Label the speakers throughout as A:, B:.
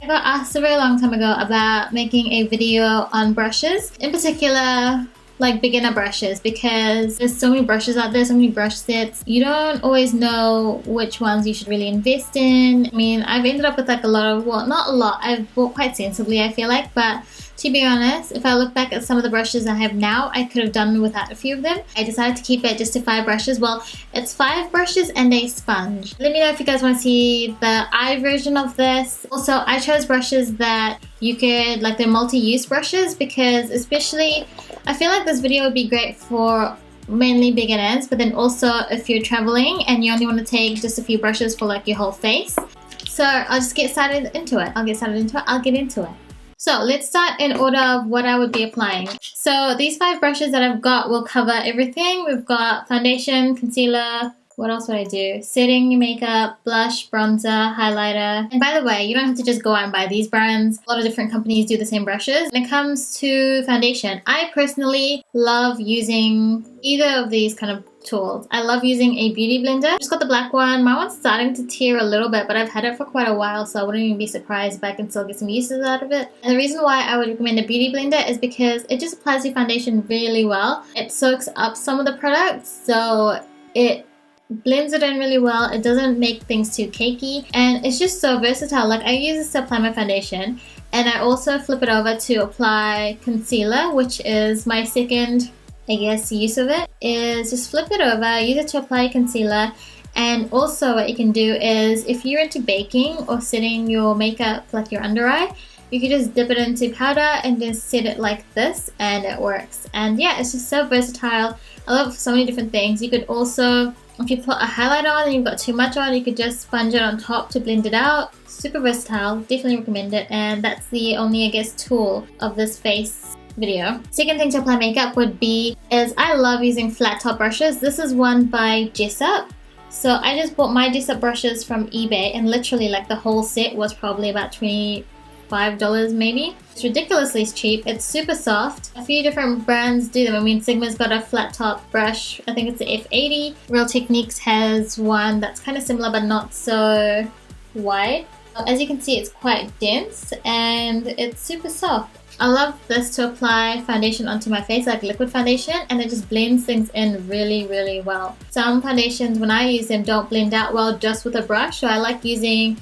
A: I got asked a very long time ago about making a video on brushes, in particular like beginner brushes, because there's so many brushes out there, so many brush sets. You don't always know which ones you should really invest in. I mean, I've ended up with like a lot of, well, not a lot, I've bought quite sensibly I feel like, but to be honest, if I look back at some of the brushes I have now, I could have done without a few of them. I decided to keep it just to 5 brushes. Well, it's 5 brushes and a sponge. Let me know if you guys want to see the eye version of this. Also, I chose brushes that you could, like, they're multi-use brushes, because especially, I feel like this video would be great for mainly beginners, but then also if you're traveling and you only want to take just a few brushes for like your whole face. So I'll just get started into it. I'll get into it. So let's start in order of what I would be applying. So these 5 brushes that I've got will cover everything. We've got foundation, concealer, what else would I do? Setting your makeup, blush, bronzer, highlighter. And by the way, you don't have to just go out and buy these brands. A lot of different companies do the same brushes. When it comes to foundation, I personally love using either of these kind of tools. I love using a beauty blender. I just got the black one. My one's starting to tear a little bit, but I've had it for quite a while, so I wouldn't even be surprised if I can still get some uses out of it. And the reason why I would recommend a beauty blender is because it just applies your foundation really well. It soaks up some of the products, so it blends it in really well. It doesn't make things too cakey, and it's just so versatile. Like, I use this to apply my foundation, and I also flip it over to apply concealer, which is my second, I guess, use of it, is just flip it over, use it to apply concealer. And also what you can do is, if you're into baking or setting your makeup, like your under eye, you can just dip it into powder and just set it like this, and it works. And yeah, it's just so versatile. I love so many different things. You could also, if you put a highlighter on and you've got too much on, you could just sponge it on top to blend it out. Super versatile, definitely recommend it. And that's the only, I guess, tool of this face video. Second thing to apply makeup would be, is I love using flat top brushes. This is one by Jessup. So I just bought my Jessup brushes from eBay, and literally like the whole set was probably about $25 maybe. It's ridiculously cheap. It's super soft. A few different brands do them. I mean, Sigma's got a flat top brush. I think it's the F80. Real Techniques has one that's kind of similar but not so wide. As you can see, it's quite dense and it's super soft. I love this to apply foundation onto my face, like liquid foundation, and it just blends things in really, really well. Some foundations, when I use them, don't blend out well just with a brush, so I like using,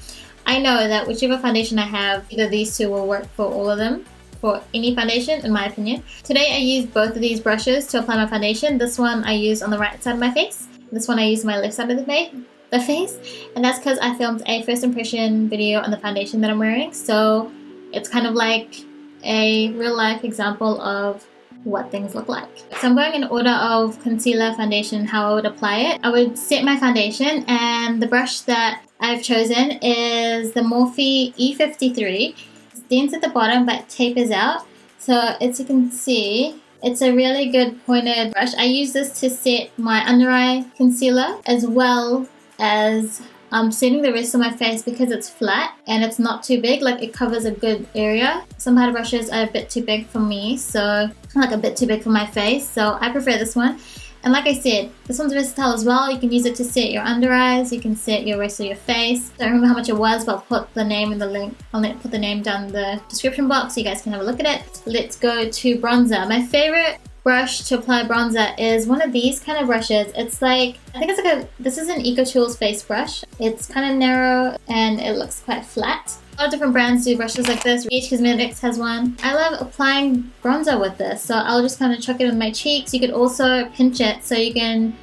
A: I know that whichever foundation I have, either these two will work for all of them, for any foundation, in my opinion. Today I used both of these brushes to apply my foundation. This one I use on the right side of my face. This one I use on my left side of the face. And that's because I filmed a first impression video on the foundation that I'm wearing. So it's kind of like a real life example of what things look like. So I'm going in order of concealer, foundation, how I would apply it. I would set my foundation, and the brush that I've chosen is the Morphe E53. It's dense at the bottom but tapers out. So as you can see, it's a really good pointed brush. I use this to set my under eye concealer as well as setting the rest of my face, because it's flat and it's not too big. Like, it covers a good area. Some powder brushes are a bit too big for me, so like a bit too big for my face, so I prefer this one. And like I said, this one's versatile as well. You can use it to set your under eyes, you can set your rest of your face. Don't remember how much it was, but I'll put the name in the link. I'll put the name down in the description box so you guys can have a look at it. Let's go to bronzer. My favorite brush to apply bronzer is one of these kind of brushes. It's like, I think it's like this is an EcoTools face brush. It's kind of narrow and it looks quite flat. A lot of different brands do brushes like this. BH Cosmetics has one. I love applying bronzer with this, so I'll just kind of chuck it on my cheeks. You could also pinch it so you can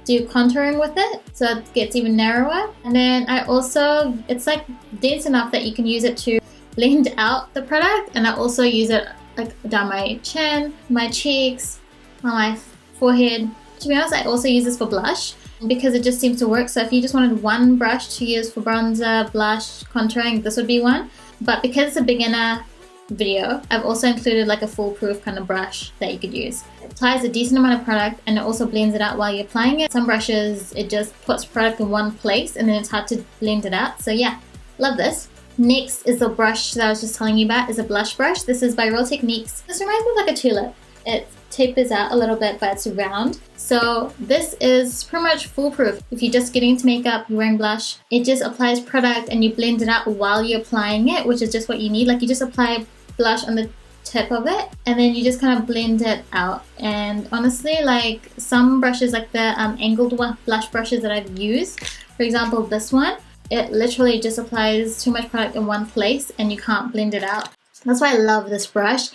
A: do contouring with it, so it gets even narrower. And then I also, it's like dense enough that you can use it to blend out the product, and I also use it like down my chin, my cheeks, on my forehead. To be honest, I also use this for blush because it just seems to work. So if you just wanted one brush to use for bronzer, blush, contouring, this would be one. But because it's a beginner video, I've also included like a foolproof kind of brush that you could use. It applies a decent amount of product and it also blends it out while you're applying it. Some brushes, it just puts product in one place and then it's hard to blend it out. So yeah, love this. Next is the brush that I was just telling you about, is a blush brush. This is by Real Techniques. This reminds me of like a tulip. It's tapers out a little bit, but it's round. So this is pretty much foolproof. If you're just getting into makeup, you're wearing blush, it just applies product and you blend it out while you're applying it, which is just what you need. Like you just apply blush on the tip of it and then you just kind of blend it out. And honestly, like some brushes, like the angled blush brushes that I've used, for example this one, it literally just applies too much product in one place and you can't blend it out. That's why I love this brush.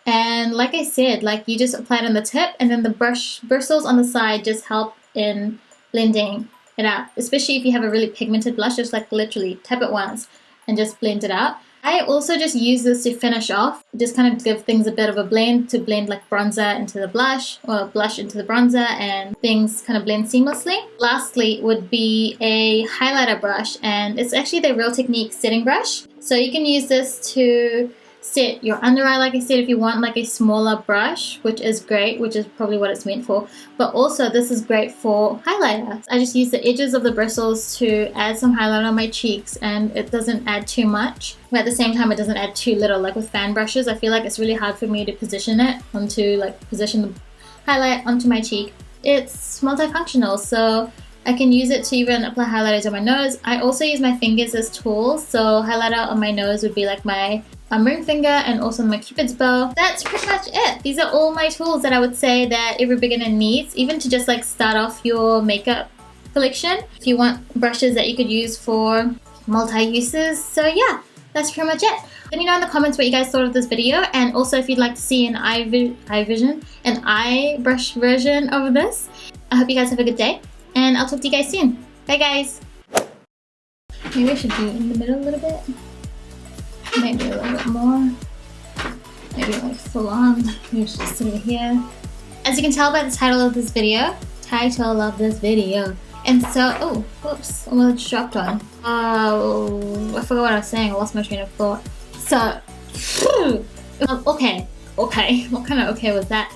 A: And like I said, like you just apply it on the tip and then the brush bristles on the side just help in blending it out. Especially if you have a really pigmented blush, just like literally tap it once and just blend it out. I also just use this to finish off, just kind of give things a bit of a blend, to blend like bronzer into the blush or blush into the bronzer and things kind of blend seamlessly. Lastly would be a highlighter brush, and it's actually the Real Technique setting brush. So you can use this to set your under eye, like I said, if you want like a smaller brush, which is great, which is probably what it's meant for. But also this is great for highlighter. I just use the edges of the bristles to add some highlight on my cheeks, and it doesn't add too much, but at the same time it doesn't add too little. Like with fan brushes, I feel like it's really hard for me to position it onto, like position the highlight onto my cheek. It's multifunctional, so I can use it to even apply highlighters on my nose. I also use my fingers as tools, so highlighter on my nose would be like my ring finger and also my cupid's bow. That's pretty much it. These are all my tools that I would say that every beginner needs, even to just like start off your makeup collection. If you want brushes that you could use for multi-uses. So yeah, that's pretty much it. Let me know in the comments what you guys thought of this video, and also if you'd like to see an eye brush version of this. I hope you guys have a good day, and I'll talk to you guys soon. Bye guys! Maybe I should be in the middle a little bit. Maybe a little bit more. Maybe like full on. Maybe just over here. As you can tell by the title of this video. And so, oh, whoops, almost dropped one. Oh, I forgot what I was saying. I lost my train of thought. So, okay. What kind of okay was that?